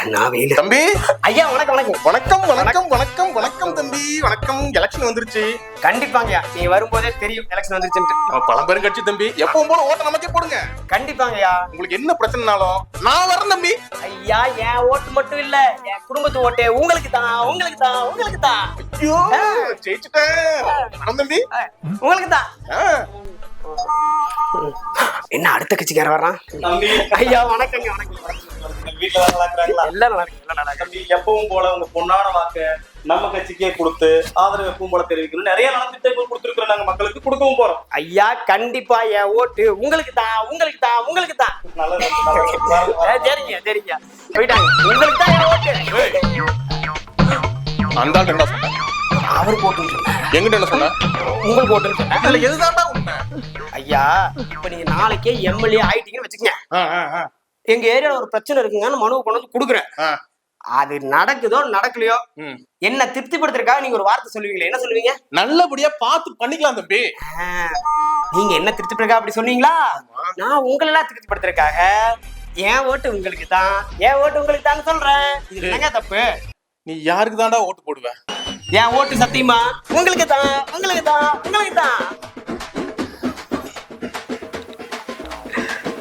அண்ணா வேலு தம்பி. ஐயா வணக்கம் வணக்கம் வணக்கம் வணக்கம் வணக்கம் வணக்கம் தம்பி. வணக்கம். எலெக்ஷன் வந்துருச்சு. கண்டிப்பாங்கய்யா, நீ வரும்போதே தெரியும் எலெக்ஷன் வந்துருச்சுன்னு. நம்ம பழம்பெரும் கட்சி தம்பி, எப்பவும் போல ஓட்ட நமக்கே போடுங்க. கண்டிப்பாங்கய்யா. உங்களுக்கு என்ன பிரச்சனைனாலும் நான் வரேன் தம்பி. ஐயா என் ஓட்டு மட்டும் இல்ல, என் குடும்பத்து ஓட்டு உங்களுக்கு தான், உங்களுக்கு தான், உங்களுக்கு தான். ஐயோ ஜெயிச்சுட்டேன். வணக்கம் தம்பி. உங்களுக்கு தான். என்ன அடுத்த கட்சிக்கார வர்றான்? தம்பி ஐயா வணக்கங்க. வணக்கம். வீட்டுல நல்லா இருக்கிறாங்களா? எல்லாம் நல்லா இருக்கு, எல்லாம் நல்லா இருக்கு. தம்பி எப்பவும் போல உங்க பொண்ணான வாக்க நம்ம கட்சிக்கே கொடுத்து ஆதரவு எப்பவும் போல தெரிவிக்கணும். நிறைய நலத்திட்டங்கள் கொடுத்துருக்கோம், நாங்க மக்களுக்கு கொடுக்கவும் போறோம். ஐயா கண்டிப்பா என் ஓட்டு உங்களுக்கு தான், உங்களுக்கு தான், உங்களுக்கு தான். நல்லது. சரிங்க சரிங்க, போயிட்டாங்க. உங்களுக்கு தான் என் ஓட்டு. அந்த ஆள் என்ன சொன்ன? அவர் போட்டுன்னு சொன்னேன். எங்கிட்ட என்ன சொன்ன? உங்களுக்கு போட்டுன்னு சொன்னேன். இதுல எதுதான்டா உண்மை? ஐயா இப்ப நீங்க நாளைக்கே எம்எல்ஏ ஆயிட்டீங்கன்னு வச்சுக்கங்க. எங்க ஏரியால ஒரு பிரச்சனை இருக்குங்கன்னு மனு கொண்டு வந்து கொடுக்குறேன். அது நடக்குதோ நடக்கலையோ, என்ன திருப்திப்படுத்துறதுக்காக நீங்க ஒரு வார்த்தை சொல்லுவீங்களே, என்ன சொல்லுவீங்க? நல்லபடியா பார்த்து பண்ணிக்கலாம் தம்பி. நீங்க என்ன திருப்திப்படுறதுக்காக அப்படி சொன்னீங்களா? நான் உங்களெல்லாம் திருப்திப்படுத்துறதுக்காக என் ஓட்டு உங்களுக்கு தான், என் ஓட்டு உங்களுக்கு தான் சொல்றேன். இது என்னங்க தப்பு? நீ யாருக்கு தான்டா ஓட்டு போடுவ? என் ஓட்டு சத்தியமா உங்களுக்கு தான், உங்களுக்கு தான், உங்களுக்கு தான்.